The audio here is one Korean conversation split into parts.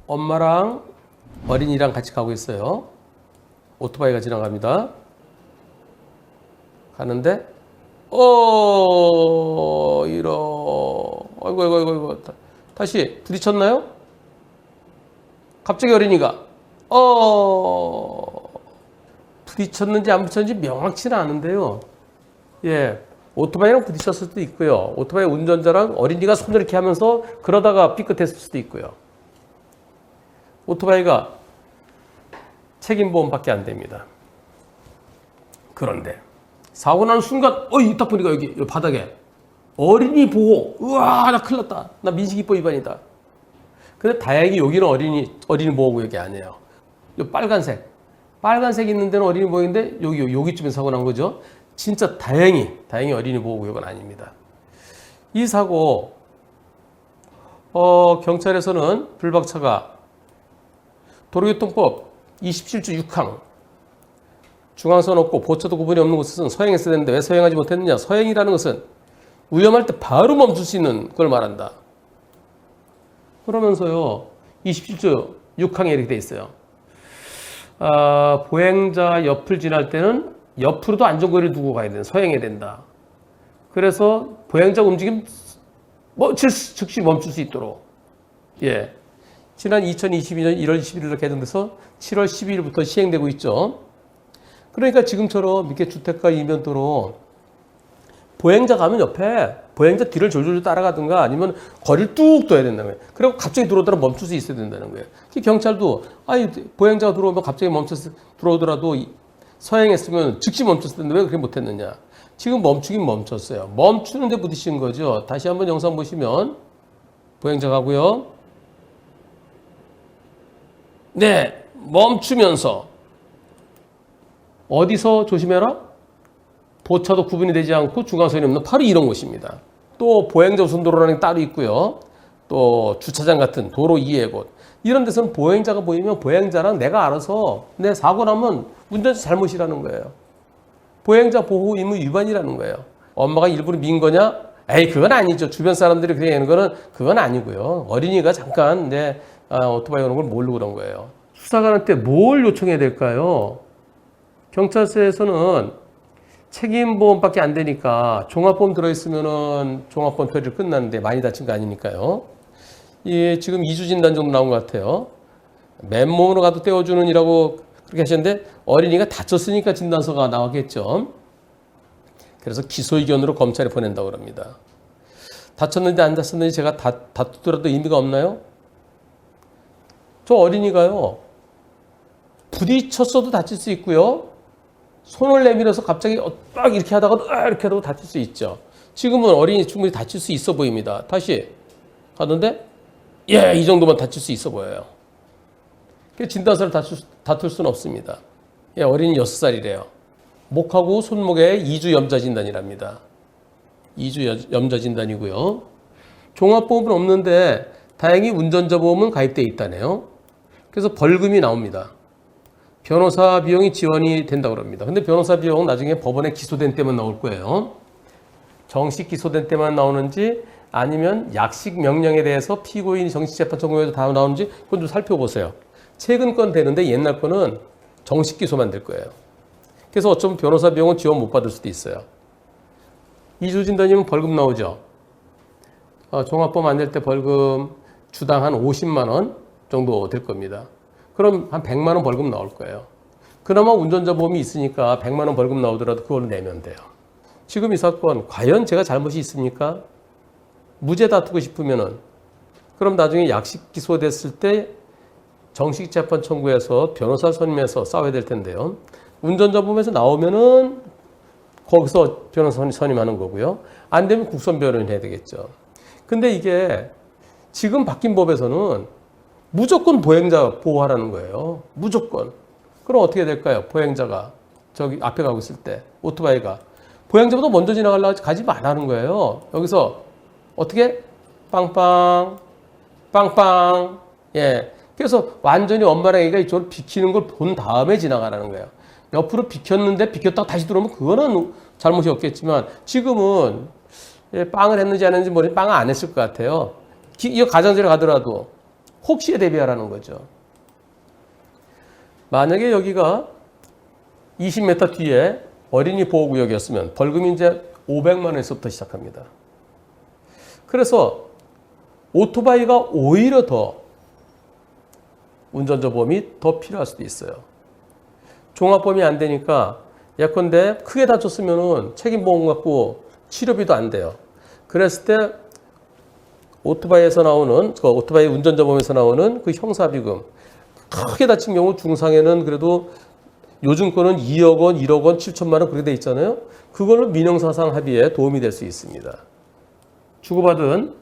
엄마랑 어린이랑 같이 가고 있어요. 오토바이가 지나갑니다. 가는데 아이고. 다시 부딪혔나요? 갑자기 어린이가 부딪혔는지 안 부딪혔는지 명확치는 않은데요. 예, 오토바이랑 부딪혔을 수도 있고요. 오토바이 운전자랑 어린이가 손을 이렇게 하면서 그러다가 삐끗했을 수도 있고요. 오토바이가 책임보험밖에 안 됩니다. 그런데 사고 나는 순간 딱 보니까 여기 바닥에 어린이 보호. 우와, 나 큰일 났다. 나 민식이법 위반이다. 근데 다행히 여기는 어린이 보호구역이 아니에요. 요 빨간색 있는 데는 어린이 보호구역인데 여기쯤에 사고 난 거죠. 진짜 다행히 어린이 보호구역은 아닙니다. 이 사고 경찰에서는 불박차가 도로교통법 27조 6항 중앙선 없고 보초도 구분이 없는 곳에서는 서행했어야 되는데 왜 서행하지 못했느냐. 서행이라는 것은 위험할 때 바로 멈출 수 있는 걸 말한다. 그러면서요 27조 6항에 이렇게 돼 있어요. 보행자 옆을 지날 때는 옆으로도 안전거리를 두고 가야 된다. 서행해야 된다. 그래서 보행자 움직임 즉시 멈출 수 있도록. 예. 지난 2022년 1월 21일로 개정돼서 7월 12일부터 시행되고 있죠. 그러니까 지금처럼 이렇게 주택가 이면도로 보행자 가면 옆에 보행자 뒤를 졸졸 따라가든가 아니면 거리를 뚝 둬야 된다는 거예요. 그리고 갑자기 들어오더라도 멈출 수 있어야 된다는 거예요. 경찰도 보행자가 들어오면 갑자기 들어오더라도 서행했으면 즉시 멈췄을 텐데 왜 그렇게 못했느냐. 지금 멈추긴 멈췄어요. 멈추는데 부딪힌 거죠. 다시 한번 영상 보시면 보행자 가고요. 네, 멈추면서 어디서 조심해라? 보차도 구분이 되지 않고 중앙선이 없는 바로 이런 곳입니다. 또 보행자 우선도로라는 게 따로 있고요. 또 주차장 같은 도로 이외의 곳. 이런 데서는 보행자가 보이면 보행자랑 내가 알아서 내 사고 나면 운전자 잘못이라는 거예요. 보행자 보호 의무 위반이라는 거예요. 엄마가 일부러 민 거냐? 에이, 그건 아니죠. 주변 사람들이 그렇게 하는 거는 그건 아니고요. 어린이가 잠깐 오토바이 오는 걸 모르고 그런 거예요. 수사관한테 뭘 요청해야 될까요? 경찰서에서는 책임보험밖에 안 되니까 종합보험 들어있으면은 종합보험 처리를 끝나는데 많이 다친 거 아니니까요. 지금 2주 진단 정도 나온 것 같아요. 맨몸으로 가도 떼어주는 이라고 그렇게 하셨는데 어린이가 다쳤으니까 진단서가 나왔겠죠. 그래서 기소 의견으로 검찰에 보낸다고 합니다. 다쳤는지 안 다쳤는지 제가 다투더라도 의미가 없나요? 저 어린이가요. 부딪혔어도 다칠 수 있고요. 손을 내밀어서 갑자기 딱 이렇게 하다가도 이렇게 하다가 다칠 수 있죠. 지금은 어린이 충분히 다칠 수 있어 보입니다. 다시 가는데 이 정도만 다칠 수 있어 보여요. 진단서를 다툴 수는 없습니다. 어린이 6살이래요. 목하고 손목에 2주 염좌 진단이랍니다. 2주 염좌 진단이고요. 종합보험은 없는데 다행히 운전자 보험은 가입되어 있다네요. 그래서 벌금이 나옵니다. 변호사 비용이 지원이 된다고 합니다. 근데 변호사 비용은 나중에 법원에 기소된 때만 나올 거예요. 정식 기소된 때만 나오는지 아니면 약식 명령에 대해서 피고인이 정식재판 청구에도 다 나오는지 그건 좀 살펴보세요. 최근 건 되는데 옛날 거는 정식 기소만 될 거예요. 그래서 어쩌면 변호사 비용은 지원 못 받을 수도 있어요. 2주 진단이면 벌금 나오죠. 종합보험 안 될 때 벌금 주당 한 50만 원 정도 될 겁니다. 그럼 한 100만 원 벌금 나올 거예요. 그나마 운전자 보험이 있으니까 100만 원 벌금 나오더라도 그걸 내면 돼요. 지금 이 사건 과연 제가 잘못이 있습니까? 무죄 다투고 싶으면은 그럼 나중에 약식 기소됐을 때 정식 재판 청구해서 변호사 선임해서 싸워야 될 텐데요. 운전자 보험에서 나오면은 거기서 변호사 선임하는 거고요. 안 되면 국선 변호인 해야 되겠죠. 근데 이게 지금 바뀐 법에서는 무조건 보행자 보호하라는 거예요. 무조건. 그럼 어떻게 될까요? 보행자가 저기 앞에 가고 있을 때 오토바이가 보행자보다 먼저 지나가려고 가지 말라는 거예요. 여기서 어떻게? 빵빵 빵빵. 그래서 완전히 엄마랑 애가 이쪽으로 비키는 걸 본 다음에 지나가라는 거예요. 옆으로 비켰는데 비켰다가 다시 들어오면 그거는 잘못이 없겠지만 지금은 빵을 했는지 안 했는지 모르겠는데 빵을 안 했을 것 같아요. 이 가장자리 가더라도 혹시에 대비하라는 거죠. 만약에 여기가 20m 뒤에 어린이 보호구역이었으면 벌금이 이제 500만 원에서부터 시작합니다. 그래서 오토바이가 오히려 더 운전자 보험이 더 필요할 수도 있어요. 종합보험이 안 되니까 예컨대 크게 다쳤으면 책임보험 갖고 치료비도 안 돼요. 그랬을 때 오토바이에서 나오는, 오토바이 운전자 보험에서 나오는 그 형사비금, 크게 다친 경우 중상에는 그래도 요즘 거는 2억 원, 1억 원, 7천만 원 그렇게 돼 있잖아요. 그거는 민형사상 합의에 도움이 될 수 있습니다. 주고받은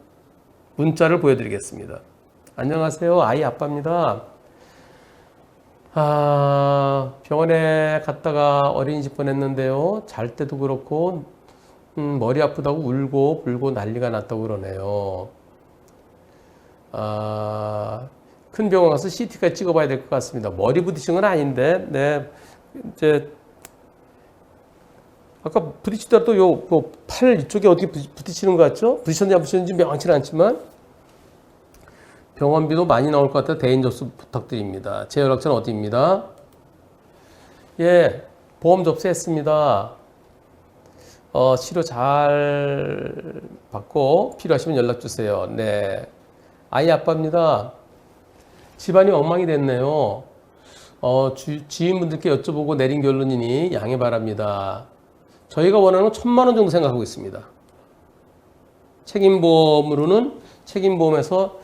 문자를 보여드리겠습니다. 안녕하세요. 아이 아빠입니다. 병원에 갔다가 어린이집 보냈는데요. 잘 때도 그렇고 머리 아프다고 울고 불고 난리가 났다고 그러네요. 큰 병원 가서 CT까지 찍어봐야 될 것 같습니다. 머리 부딪힌 건 아닌데, 네, 이제 아까 부딪히더라도 팔 이쪽에 어떻게 부딪히는 것 같죠? 부딪혔는지 안 부딪혔는지 명확치는 않지만 병원비도 많이 나올 것 같아서 대인 접수 부탁드립니다. 제 연락처는 어디입니다? 예, 보험 접수했습니다. 치료 잘 받고 필요하시면 연락 주세요. 네, 아이 아빠입니다. 집안이 엉망이 됐네요. 지인분들께 여쭤보고 내린 결론이니 양해 바랍니다. 저희가 원하는 건 1,000만 원 정도 생각하고 있습니다. 책임보험으로는 책임보험에서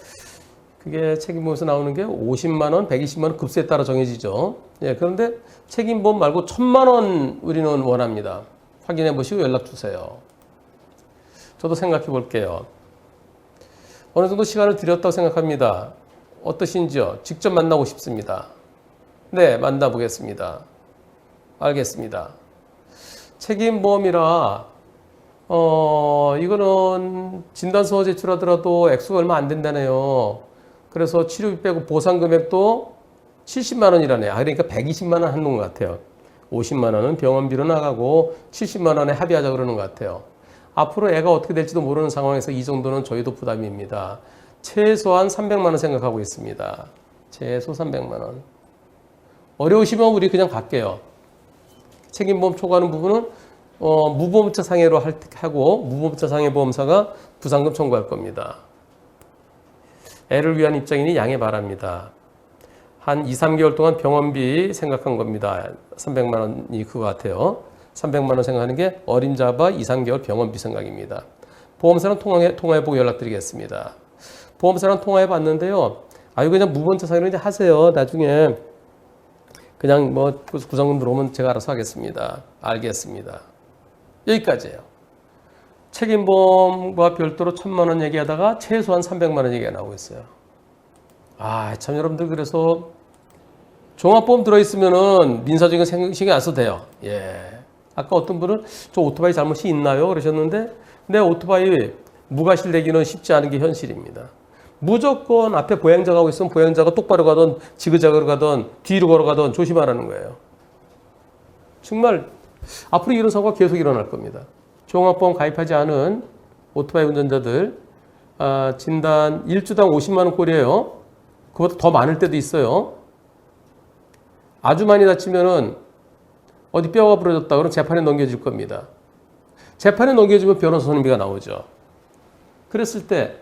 그게 책임보험에서 나오는 게 50만 원, 120만 원 급수에 따라 정해지죠. 예, 그런데 책임보험 말고 1,000만 원 우리는 원합니다. 확인해 보시고 연락 주세요. 저도 생각해 볼게요. 어느 정도 시간을 드렸다고 생각합니다. 어떠신지요? 직접 만나고 싶습니다. 네, 만나보겠습니다. 알겠습니다. 책임보험이라 이거는 진단서 제출하더라도 액수가 얼마 안 된다네요. 그래서 치료비 빼고 보상 금액도 70만 원이라네요. 그러니까 120만 원 하는 것 같아요. 50만 원은 병원비로 나가고 70만 원에 합의하자 그러는 것 같아요. 앞으로 애가 어떻게 될지도 모르는 상황에서 이 정도는 저희도 부담입니다. 최소한 300만 원 생각하고 있습니다. 최소 300만 원. 어려우시면 우리 그냥 갈게요. 책임보험 초과하는 부분은 무보험자 상해로 하고 무보험자 상해 보험사가 부상금 청구할 겁니다. 애를 위한 입장이니 양해 바랍니다. 한 2, 3개월 동안 병원비 생각한 겁니다. 300만 원이 그거 같아요. 300만 원 생각하는 게 어림잡아 2, 3개월 병원비 생각입니다. 보험사랑 통화해보고 연락드리겠습니다. 보험사랑 통화해봤는데요. 그냥 무보험자 상해로 이제 하세요. 나중에 그냥 뭐 구성금 들어오면 제가 알아서 하겠습니다. 알겠습니다. 여기까지예요. 책임보험과 별도로 1,000만 원 얘기하다가 최소한 300만 원 얘기가 나오고 있어요. 참 여러분들 그래서 종합보험 들어있으면은 민사적인 신경 안 써도 돼요. 예. 아까 어떤 분은 저 오토바이 잘못이 있나요? 그러셨는데 내 오토바이 무과실 내기는 쉽지 않은 게 현실입니다. 무조건 앞에 보행자 가고 있으면 보행자가 똑바로 가든 지그재그로 가든 뒤로 걸어가든 조심하라는 거예요. 정말 앞으로 이런 사고가 계속 일어날 겁니다. 종합보험 가입하지 않은 오토바이 운전자들 진단 1주당 50만 원 꼴이에요. 그것도 더 많을 때도 있어요. 아주 많이 다치면은 어디 뼈가 부러졌다 그러면 재판에 넘겨질 겁니다. 재판에 넘겨지면 변호사 선임비가 나오죠. 그랬을 때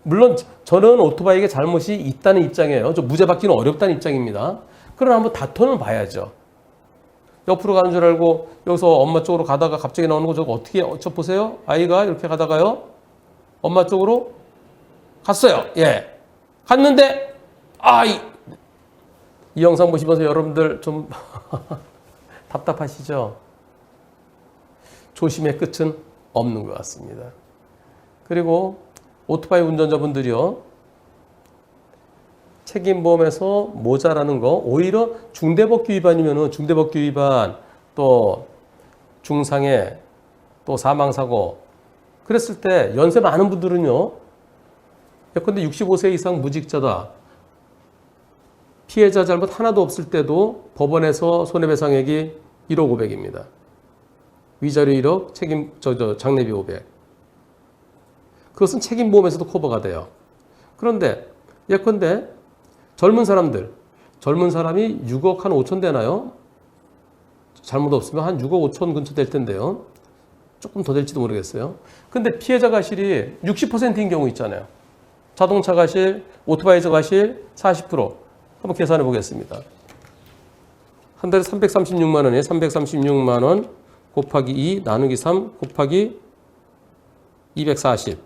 물론 저는 오토바이에 잘못이 있다는 입장이에요. 저 무죄 받기는 어렵다는 입장입니다. 그러나 한번 다퉈는 봐야죠. 옆으로 가는 줄 알고 여기서 엄마 쪽으로 가다가 갑자기 나오는 거 저거 어떻게 저 보세요? 아이가 이렇게 가다가요. 엄마 쪽으로 갔어요. 예. 갔는데 이 영상 보시면서 여러분들 좀 답답하시죠? 조심의 끝은 없는 것 같습니다. 그리고 오토바이 운전자분들이요. 책임보험에서 모자라는 거 오히려 중대법규 위반이면은 중대법규 위반 또 중상해 또 사망사고 그랬을 때 연세 많은 분들은요. 예컨대 65세 이상 무직자다. 피해자 잘못 하나도 없을 때도 법원에서 손해배상액이 1억 500입니다. 위자료 1억, 장례비 500. 그것은 책임보험에서도 커버가 돼요. 그런데 예컨대 젊은 사람이 6억 한 5천 되나요? 잘못 없으면 한 6억 5천 근처 될 텐데요. 조금 더 될지도 모르겠어요. 근데 피해자 과실이 60%인 경우 있잖아요. 자동차 과실, 오토바이 과실 40%. 한번 계산해 보겠습니다. 한 달에 336만 원에 336만 원 곱하기 2 나누기 3 곱하기 240.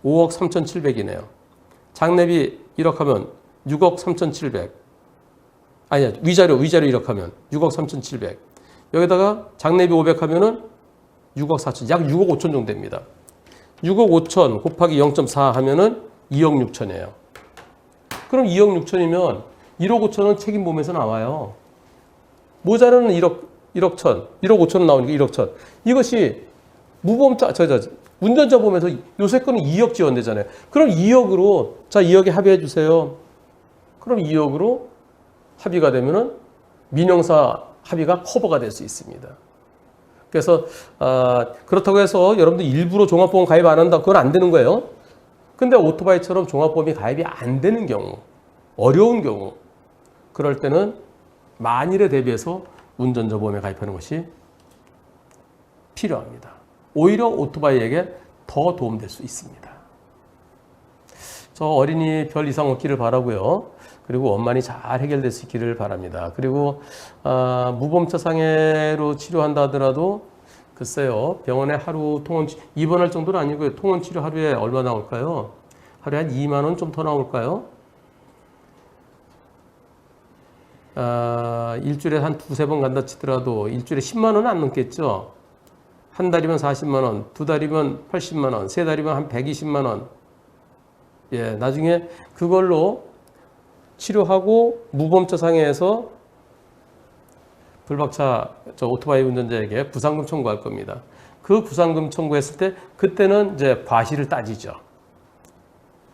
5억 3,700이네요. 장래비 1억 하면 6억 3,700. 아니야, 위자료 1억 하면 6억 3,700. 여기다가 장래비 500 하면은 6억 4천, 약 6억 5천 정도 됩니다. 6억 5천 곱하기 0.4 하면은 2억 6천이에요. 그럼 2억 6천이면 1억 5천은 책임보험에서 나와요. 모자라는 1억 천, 1억 5천 나오니까 1억 천. 이것이 무보험자, 운전자 보험에서 요새 거는 2억 지원되잖아요. 그럼 2억으로, 자, 2억에 합의해 주세요. 그럼 2억으로 합의가 되면은 민형사 합의가 커버가 될 수 있습니다. 그래서, 그렇다고 해서 여러분들 일부러 종합보험 가입 안 한다. 그건 안 되는 거예요. 근데 오토바이처럼 종합보험이 가입이 안 되는 경우, 어려운 경우, 그럴 때는 만일에 대비해서 운전자 보험에 가입하는 것이 필요합니다. 오히려 오토바이에게 더 도움될 수 있습니다. 저 어린이 별 이상 없기를 바라고요. 그리고 원만히 잘 해결될 수 있기를 바랍니다. 그리고 무보험차 상해로 치료한다 하더라도 글쎄요, 병원에 하루 통원 입원할 정도는 아니고요. 통원 치료 하루에 얼마 나올까요? 하루에 한 2만 원 좀 더 나올까요? 일주일에 한 두세 번 간다 치더라도 일주일에 10만 원은 안 넘겠죠? 한 달이면 40만 원, 두 달이면 80만 원, 세 달이면 한 120만 원. 예, 나중에 그걸로 치료하고 무보험차 상해에서 불박차 오토바이 운전자에게 부상금 청구할 겁니다. 그 부상금 청구했을 때 그때는 이제 과실을 따지죠.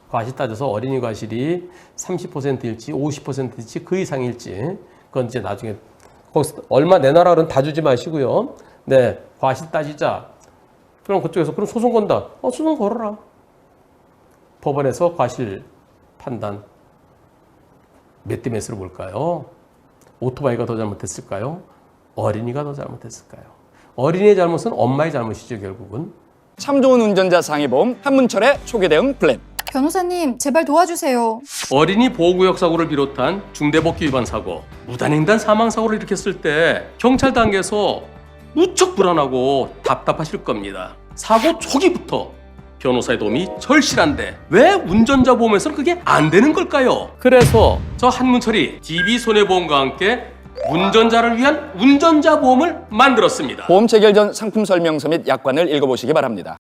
과실 따져서 어린이 과실이 30%일지 50%일지 그 이상일지 그건 이제 나중에 거기서 얼마 내놔라 그러면 다 주지 마시고요. 네, 과실 따지자. 그럼 그쪽에서 그럼 소송 건다. 소송 걸어라. 법원에서 과실 판단 몇 대 몇으로 볼까요? 오토바이가 더 잘못했을까요? 어린이가 더 잘못했을까요? 어린이의 잘못은 엄마의 잘못이죠, 결국은. 참 좋은 운전자 상해보험 한문철의 초기 대응 플랜. 변호사님, 제발 도와주세요. 어린이 보호구역 사고를 비롯한 중대법규 위반 사고, 무단횡단 사망 사고를 일으켰을 때 경찰 단계에서 무척 불안하고 답답하실 겁니다. 사고 초기부터 변호사의 도움이 절실한데 왜 운전자 보험에서는 그게 안 되는 걸까요? 그래서 저 한문철이 DB손해보험과 함께 운전자를 위한 운전자 보험을 만들었습니다. 보험 체결 전 상품 설명서 및 약관을 읽어보시기 바랍니다.